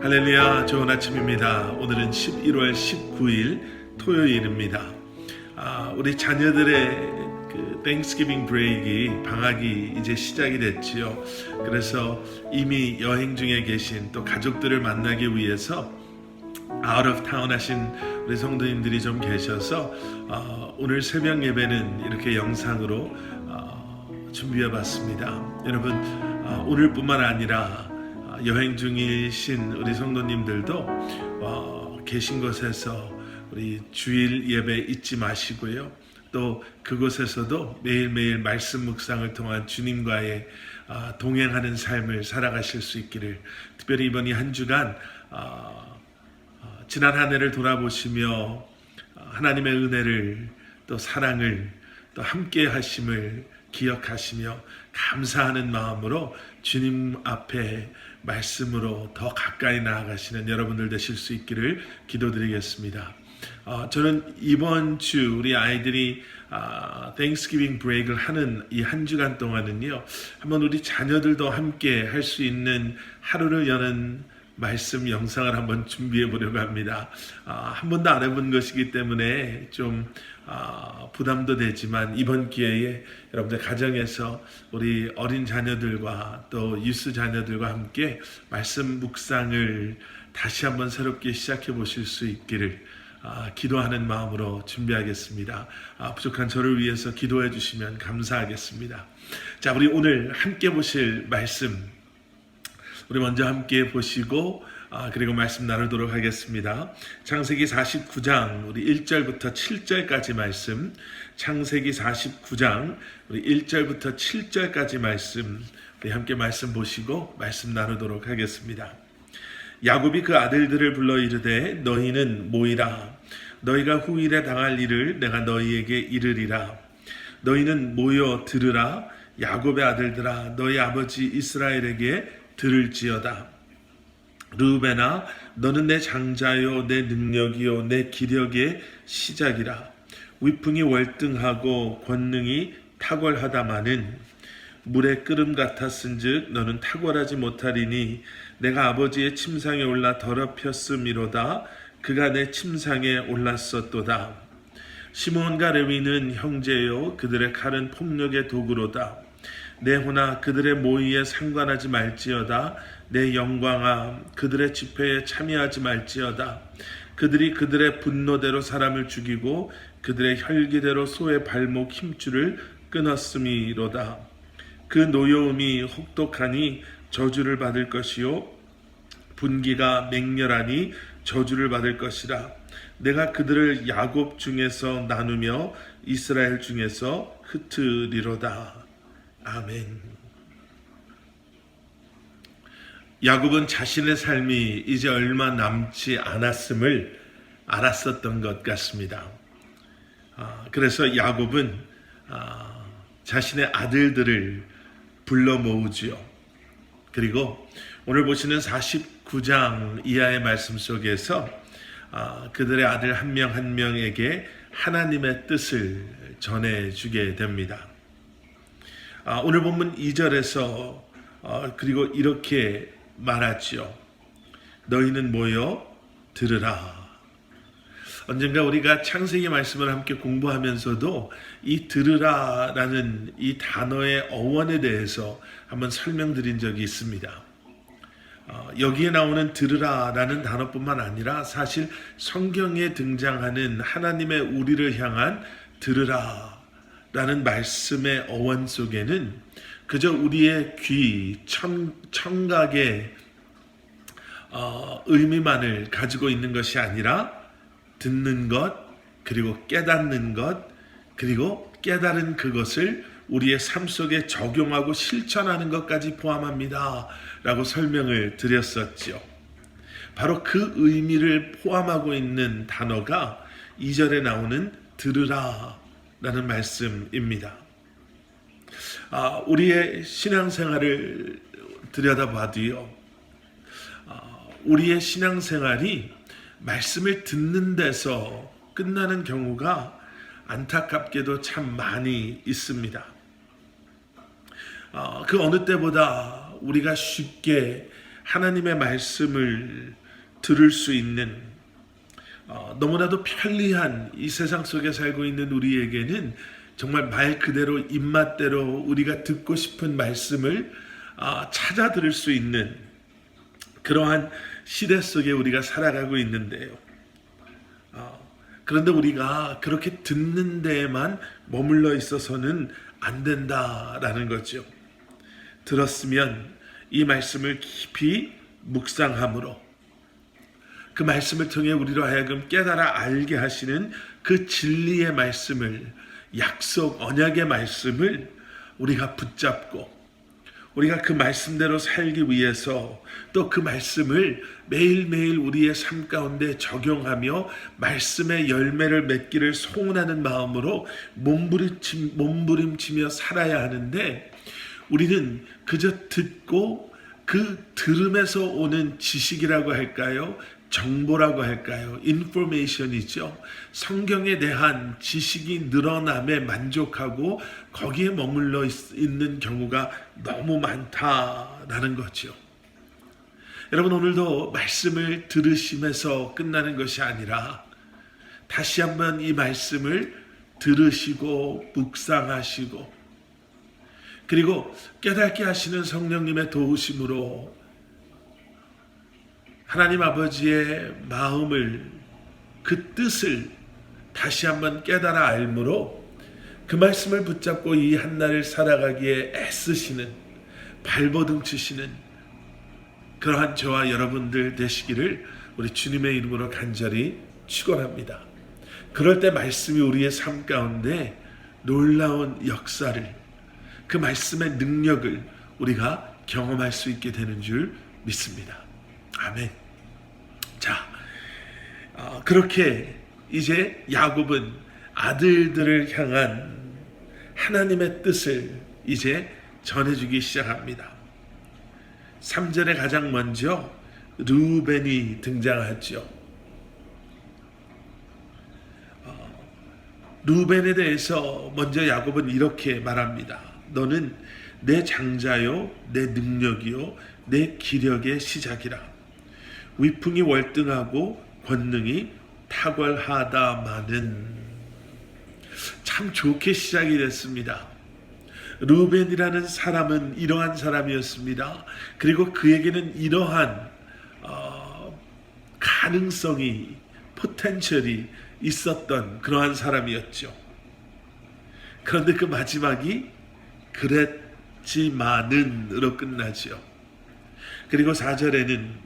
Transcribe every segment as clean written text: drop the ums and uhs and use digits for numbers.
할렐루야, 좋은 아침입니다. 오늘은 11월 19일 토요일입니다. 우리 자녀들의 그 Thanksgiving 브레이크 방학이 이제 시작이 됐지요. 그래서 이미 여행 중에 계신 또 가족들을 만나기 위해서 out of town 하신 우리 성도님들이 좀 계셔서 오늘 새벽 예배는 이렇게 영상으로 준비해 봤습니다. 여러분, 오늘뿐만 아니라 여행 중이신 우리 성도님들도 계신 곳에서 우리 주일 예배 잊지 마시고요. 또 그곳에서도 매일매일 말씀 묵상을 통한 주님과의 동행하는 삶을 살아가실 수 있기를, 특별히 이번 이 한 주간 지난 한 해를 돌아보시며 하나님의 은혜를 또 사랑을 또 함께 하심을 기억하시며 감사하는 마음으로 주님 앞에 말씀으로 더 가까이 나아가시는 여러분들 되실 수 있기를 기도드리겠습니다. 저는 이번 주 우리 아이들이 Thanksgiving 브레이크를 하는 이 한 주간 동안은요, 한번 우리 자녀들도 함께 할 수 있는 하루를 여는 말씀 영상을 한번 준비해 보려고 합니다. 한 번도 안 해본 것이기 때문에 좀 부담도 되지만 이번 기회에 여러분들 가정에서 우리 어린 자녀들과 또 유스 자녀들과 함께 말씀 묵상을 다시 한번 새롭게 시작해 보실 수 있기를 기도하는 마음으로 준비하겠습니다. 부족한 저를 위해서 기도해 주시면 감사하겠습니다. 자, 우리 오늘 함께 보실 말씀 우리 먼저 함께 보시고 그리고 말씀 나누도록 하겠습니다. 창세기 49장 우리 1절부터 7절까지 말씀, 창세기 49장 우리 1절부터 7절까지 말씀 우리 함께 말씀 보시고 말씀 나누도록 하겠습니다. 야곱이 그 아들들을 불러 이르되 너희는 모이라. 너희가 후일에 당할 일을 내가 너희에게 이르리라. 너희는 모여 들으라. 야곱의 아들들아, 너희 아버지 이스라엘에게 들을지어다. 르우벤아, 너는 내 장자요 내 능력이요 내 기력의 시작이라. 위풍이 월등하고 권능이 탁월하다마는 물의 끓음 같았은즉 너는 탁월하지 못하리니 내가 아버지의 침상에 올라 더럽혔음이로다. 그가 내 침상에 올랐었도다. 시몬과 레위는 형제요 그들의 칼은 폭력의 도구로다. 내 호나 그들의 모의에 상관하지 말지어다. 내 영광아 그들의 집회에 참여하지 말지어다. 그들이 그들의 분노대로 사람을 죽이고 그들의 혈기대로 소의 발목 힘줄을 끊었음이로다. 그 노여움이 혹독하니 저주를 받을 것이요 분기가 맹렬하니 저주를 받을 것이라. 내가 그들을 야곱 중에서 나누며 이스라엘 중에서 흩으리로다. 아멘. 야곱은 자신의 삶이 이제 얼마 남지 않았음을 알았었던 것 같습니다. 그래서 야곱은 자신의 아들들을 불러 모으지요. 그리고 오늘 보시는 49장 이하의 말씀 속에서 그들의 아들 한 명 한 명에게 하나님의 뜻을 전해주게 됩니다. 오늘 본문 2절에서 그리고 이렇게 말하지요. 너희는 모여 들으라. 언젠가 우리가 창세기 말씀을 함께 공부하면서도 이 들으라라는 이 단어의 어원에 대해서 한번 설명드린 적이 있습니다. 여기에 나오는 들으라라는 단어뿐만 아니라 사실 성경에 등장하는 하나님의 우리를 향한 들으라라는 말씀의 어원 속에는 그저 우리의 귀, 청각의 의미만을 가지고 있는 것이 아니라 듣는 것, 그리고 깨닫는 것, 그리고 깨달은 그것을 우리의 삶 속에 적용하고 실천하는 것까지 포함합니다 라고 설명을 드렸었죠. 바로 그 의미를 포함하고 있는 단어가 2절에 나오는 들으라 라는 말씀입니다. 우리의 신앙생활을 들여다봐도요, 우리의 신앙생활이 말씀을 듣는 데서 끝나는 경우가 안타깝게도 참 많이 있습니다. 그 어느 때보다 우리가 쉽게 하나님의 말씀을 들을 수 있는 너무나도 편리한 이 세상 속에 살고 있는 우리에게는 정말 말 그대로 입맛대로 우리가 듣고 싶은 말씀을 찾아 들을 수 있는 그러한 시대 속에 우리가 살아가고 있는데요. 그런데 우리가 그렇게 듣는 데에만 머물러 있어서는 안 된다라는 거죠. 들었으면 이 말씀을 깊이 묵상함으로 그 말씀을 통해 우리로 하여금 깨달아 알게 하시는 그 진리의 말씀을, 약속, 언약의 말씀을 우리가 붙잡고 우리가 그 말씀대로 살기 위해서 또 그 말씀을 매일매일 우리의 삶 가운데 적용하며 말씀의 열매를 맺기를 소원하는 마음으로 몸부림치며 살아야 하는데, 우리는 그저 듣고 그 들음에서 오는 지식이라고 할까요? 정보라고 할까요? 인포메이션이죠. 성경에 대한 지식이 늘어남에 만족하고 거기에 머물러 있는 경우가 너무 많다라는 거죠. 여러분, 오늘도 말씀을 들으시면서 끝나는 것이 아니라 다시 한번 이 말씀을 들으시고 묵상하시고 그리고 깨닫게 하시는 성령님의 도우심으로 하나님 아버지의 마음을, 그 뜻을 다시 한번 깨달아 알므로 그 말씀을 붙잡고 이 한날을 살아가기에 애쓰시는, 발버둥 치시는 그러한 저와 여러분들 되시기를 우리 주님의 이름으로 간절히 축원합니다. 그럴 때 말씀이 우리의 삶 가운데 놀라운 역사를, 그 말씀의 능력을 우리가 경험할 수 있게 되는 줄 믿습니다. 아멘. 자, 그렇게 이제 야곱은 아들들을 향한 하나님의 뜻을 이제 전해주기 시작합니다. 3절에 가장 먼저 르우벤이 등장하죠. 르우벤에 대해서 먼저 야곱은 이렇게 말합니다. 너는 내 장자요, 내 능력이요, 내 기력의 시작이라. 위풍이 월등하고 권능이 탁월하다마는. 참 좋게 시작이 됐습니다. 르우벤이라는 사람은 이러한 사람이었습니다. 그리고 그에게는 이러한 가능성이, 포텐셜이 있었던 그러한 사람이었죠. 그런데 그 마지막이 그랬지만은으로 끝나죠. 그리고 4절에는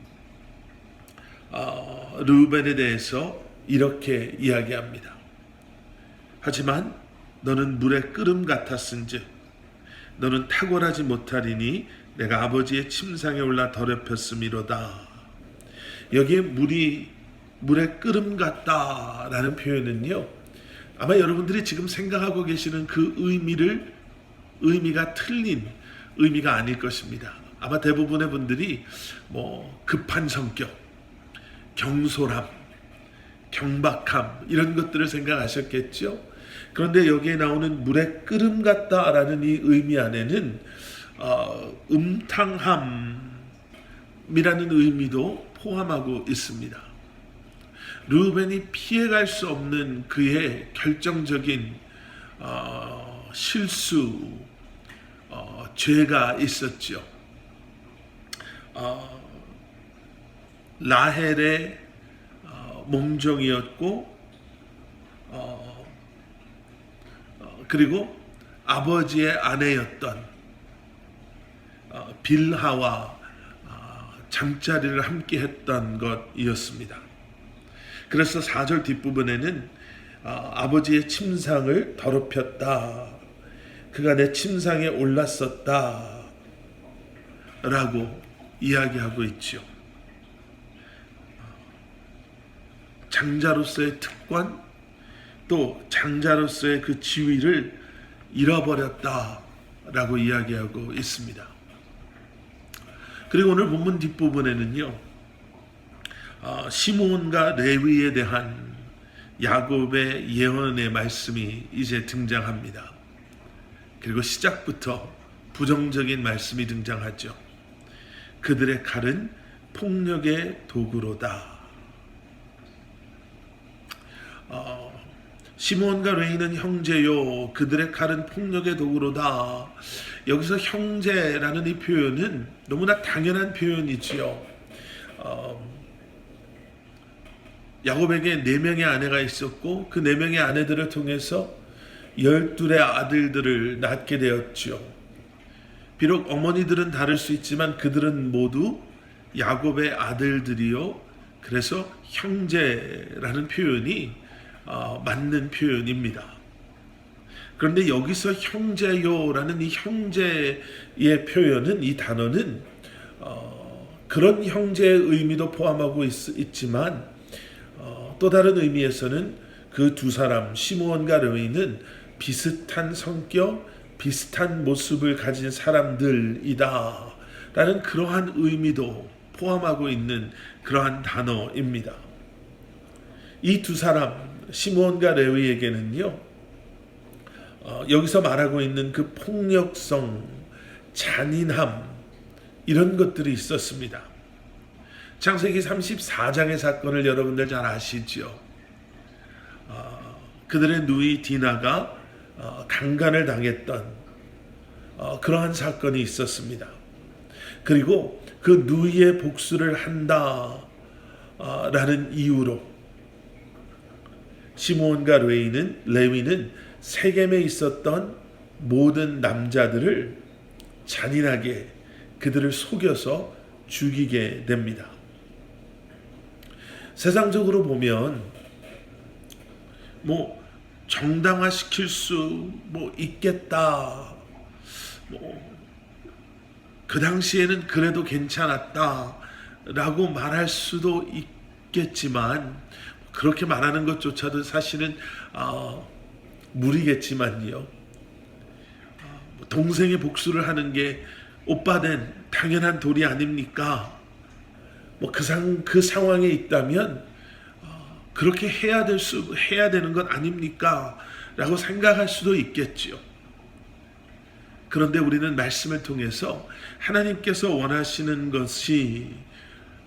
르우벤에 대해서 이렇게 이야기합니다. 하지만 너는 물의 끓음 같았은즉 너는 탁월하지 못하리니 내가 아버지의 침상에 올라 더럽혔음이로다. 여기에 물의 끓음 같다라는 표현은요, 아마 여러분들이 지금 생각하고 계시는 그 의미가 틀린 의미가 아닐 것입니다. 아마 대부분의 분들이 급한 성격, 경솔함, 경박함 이런 것들을 생각하셨겠죠. 그런데 여기에 나오는 물의 끓음 같다라는 이 의미 안에는 음탕함이라는 의미도 포함하고 있습니다. 르우벤이 피해갈 수 없는 그의 결정적인 실수, 죄가 있었죠. 라헬의 몸종이었고 그리고 아버지의 아내였던 빌하와 잠자리를 함께 했던 것이었습니다. 그래서 4절 뒷부분에는 아버지의 침상을 더럽혔다. 그가 내 침상에 올랐었다. 라고 이야기하고 있죠. 장자로서의 특권, 또 장자로서의 그 지위를 잃어버렸다라고 이야기하고 있습니다. 그리고 오늘 본문 뒷부분에는요, 시므온과 레위에 대한 야곱의 예언의 말씀이 이제 등장합니다. 그리고 시작부터 부정적인 말씀이 등장하죠. 그들의 칼은 폭력의 도구로다. 시므온과 레위는 형제요, 그들의 칼은 폭력의 도구로다. 여기서 형제라는 이 표현은 너무나 당연한 표현이지요. 야곱에게 4명의 아내가 있었고 그 4명의 아내들을 통해서 12의 아들들을 낳게 되었지요. 비록 어머니들은 다를 수 있지만 그들은 모두 야곱의 아들들이요, 그래서 형제라는 표현이 맞는 표현입니다. 그런데 여기서 형제요라는 이 형제의 표현은, 이 단어는 그런 형제의 의미도 포함하고 있지만 또 다른 의미에서는 그 두 사람 시므온과 레위는 비슷한 성격, 비슷한 모습을 가진 사람들이다 라는 그러한 의미도 포함하고 있는 그러한 단어입니다. 이 두 사람 시므온과 레위에게는요, 여기서 말하고 있는 그 폭력성, 잔인함, 이런 것들이 있었습니다. 창세기 34장의 사건을 여러분들 잘 아시죠? 그들의 누이 디나가 강간을 당했던 그러한 사건이 있었습니다. 그리고 그 누이의 복수를 한다 라는 이유로 시므온과 레위는 세겜에 있었던 모든 남자들을 잔인하게 그들을 속여서 죽이게 됩니다. 세상적으로 보면 정당화시킬 수 있겠다, 그 당시에는 그래도 괜찮았다라고 말할 수도 있겠지만, 그렇게 말하는 것조차도 사실은 무리겠지만요. 동생의 복수를 하는 게 오빠된 당연한 도리 아닙니까? 그 상황에 있다면 그렇게 해야 되는 것 아닙니까? 라고 생각할 수도 있겠지요. 그런데 우리는 말씀을 통해서 하나님께서 원하시는 것이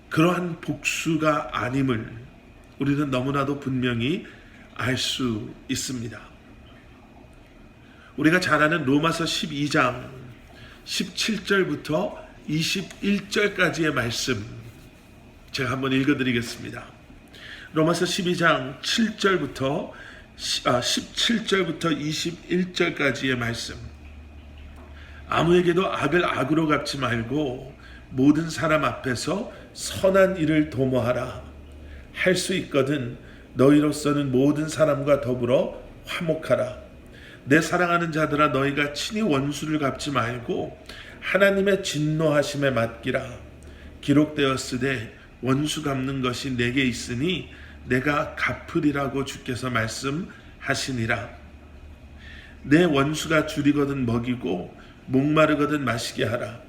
그러한 복수가 아님을 우리는 너무나도 분명히 알 수 있습니다. 우리가 잘 아는 로마서 12장 17절부터 21절까지의 말씀, 제가 한번 읽어드리겠습니다. 로마서 12장 17절부터 21절까지의 말씀. 아무에게도 악을 악으로 갚지 말고 모든 사람 앞에서 선한 일을 도모하라. 할 수 있거든 너희로서는 모든 사람과 더불어 화목하라. 내 사랑하는 자들아, 너희가 친히 원수를 갚지 말고 하나님의 진노하심에 맡기라. 기록되었으되 원수 갚는 것이 내게 있으니 내가 갚으리라고 주께서 말씀하시니라. 내 원수가 줄이거든 먹이고 목마르거든 마시게 하라.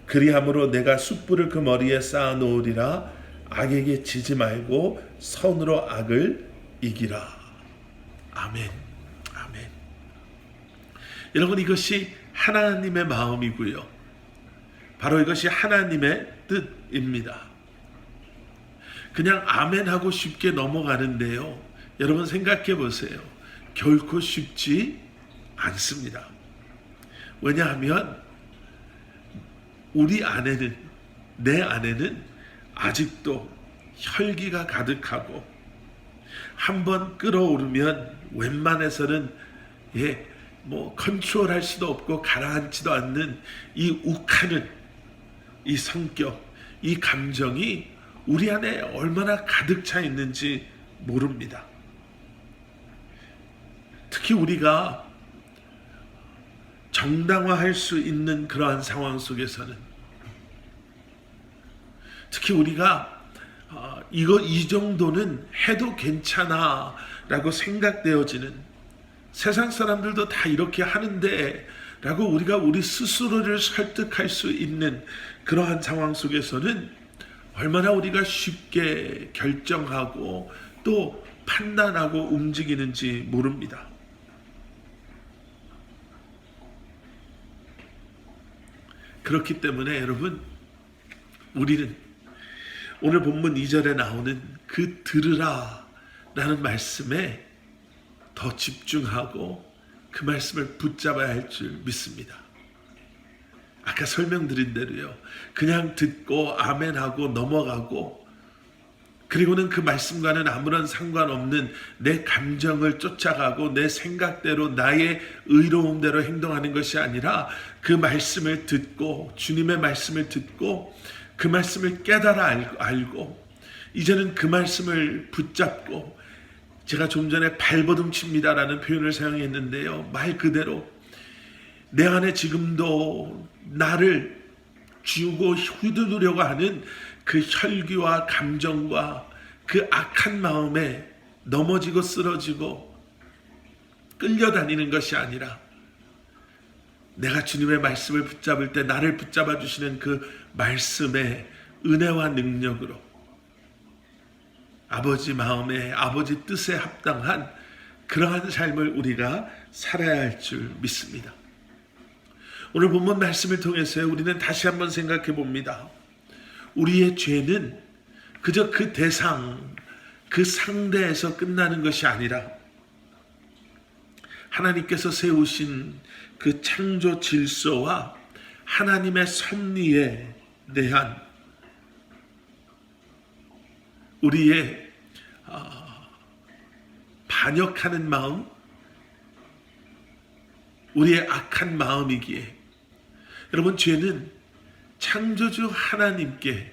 그리함으로 내가 숯불을 그 머리에 쌓아 놓으리라. 악에게 지지 말고 선으로 악을 이기라. 아멘. 아멘. 여러분, 이것이 하나님의 마음이고요, 바로 이것이 하나님의 뜻입니다. 그냥 아멘 하고 쉽게 넘어가는데요, 여러분 생각해 보세요. 결코 쉽지 않습니다. 왜냐하면 우리 안에는, 내 안에는 아직도 혈기가 가득하고 한번 끌어오르면 웬만해서는 컨트롤할 수도 없고 가라앉지도 않는 이 욱하는 이 성격, 이 감정이 우리 안에 얼마나 가득 차 있는지 모릅니다. 특히 우리가 정당화할 수 있는 그러한 상황 속에서는, 특히 우리가 이 정도는 해도 괜찮아 라고 생각되어지는, 세상 사람들도 다 이렇게 하는데 라고 우리가 우리 스스로를 설득할 수 있는 그러한 상황 속에서는 얼마나 우리가 쉽게 결정하고 또 판단하고 움직이는지 모릅니다. 그렇기 때문에 여러분, 우리는 오늘 본문 2절에 나오는 그 들으라 라는 말씀에 더 집중하고 그 말씀을 붙잡아야 할 줄 믿습니다. 아까 설명드린 대로요, 그냥 듣고 아멘하고 넘어가고, 그리고는 그 말씀과는 아무런 상관없는 내 감정을 쫓아가고 내 생각대로 나의 의로움대로 행동하는 것이 아니라, 그 말씀을 듣고, 주님의 말씀을 듣고 그 말씀을 깨달아 알고 이제는 그 말씀을 붙잡고, 제가 좀 전에 발버둥칩니다 라는 표현을 사용했는데요, 말 그대로 내 안에 지금도 나를 쥐고 휘두르려고 하는 그 혈기와 감정과 그 악한 마음에 넘어지고 쓰러지고 끌려다니는 것이 아니라, 내가 주님의 말씀을 붙잡을 때 나를 붙잡아 주시는 그 말씀의 은혜와 능력으로 아버지 마음에, 아버지 뜻에 합당한 그러한 삶을 우리가 살아야 할 줄 믿습니다. 오늘 본문 말씀을 통해서 우리는 다시 한번 생각해 봅니다. 우리의 죄는 그저 그 대상, 그 상대에서 끝나는 것이 아니라, 하나님께서 세우신 그 창조 질서와 하나님의 섭리에 대한 우리의 반역하는 마음, 우리의 악한 마음이기에, 여러분, 죄는 창조주 하나님께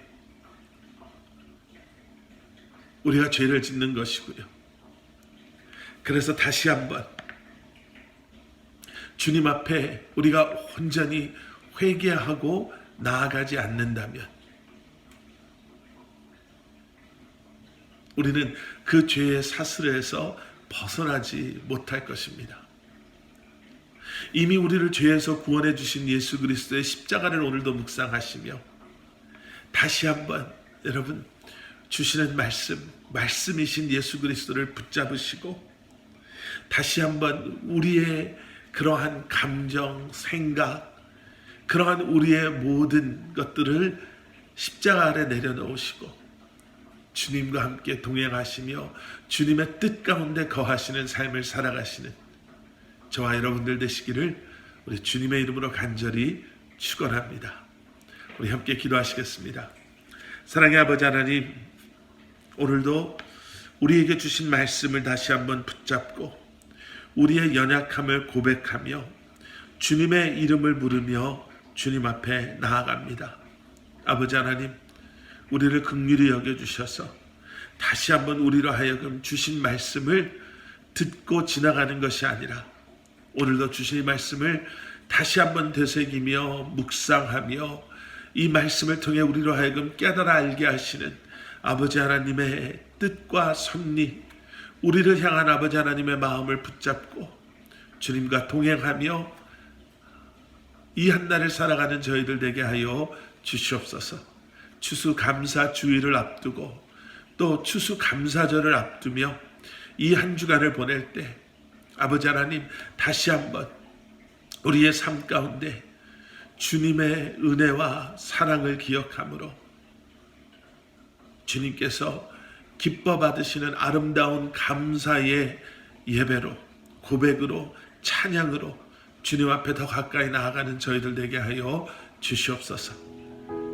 우리가 죄를 짓는 것이고요. 그래서 다시 한번 주님 앞에 우리가 온전히 회개하고 나아가지 않는다면 우리는 그 죄의 사슬에서 벗어나지 못할 것입니다. 이미 우리를 죄에서 구원해 주신 예수 그리스도의 십자가를 오늘도 묵상하시며, 다시 한번 여러분 주시는 말씀이신 예수 그리스도를 붙잡으시고, 다시 한번 우리의 그러한 감정, 생각, 그러한 우리의 모든 것들을 십자가 아래 내려놓으시고 주님과 함께 동행하시며 주님의 뜻 가운데 거하시는 삶을 살아가시는 저와 여러분들 되시기를 우리 주님의 이름으로 간절히 축원합니다. 우리 함께 기도하시겠습니다. 사랑의 아버지 하나님, 오늘도 우리에게 주신 말씀을 다시 한번 붙잡고 우리의 연약함을 고백하며 주님의 이름을 부르며 주님 앞에 나아갑니다. 아버지 하나님, 우리를 긍휼히 여겨주셔서 다시 한번 우리로 하여금 주신 말씀을 듣고 지나가는 것이 아니라 오늘도 주신 말씀을 다시 한번 되새기며 묵상하며 이 말씀을 통해 우리로 하여금 깨달아 알게 하시는 아버지 하나님의 뜻과 섭리, 우리를 향한 아버지 하나님의 마음을 붙잡고 주님과 동행하며 이 한날을 살아가는 저희들 되게 하여 주시옵소서. 추수감사 주일을 앞두고 또 추수감사절을 앞두며 이 한 주간을 보낼 때 아버지 하나님, 다시 한번 우리의 삶 가운데 주님의 은혜와 사랑을 기억함으로 주님께서 기뻐 받으시는 아름다운 감사의 예배로, 고백으로, 찬양으로 주님 앞에 더 가까이 나아가는 저희들 되게 하여 주시옵소서.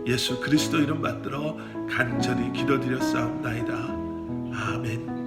예수 그리스도 이름 받들어 간절히 기도드렸사옵나이다. 아멘.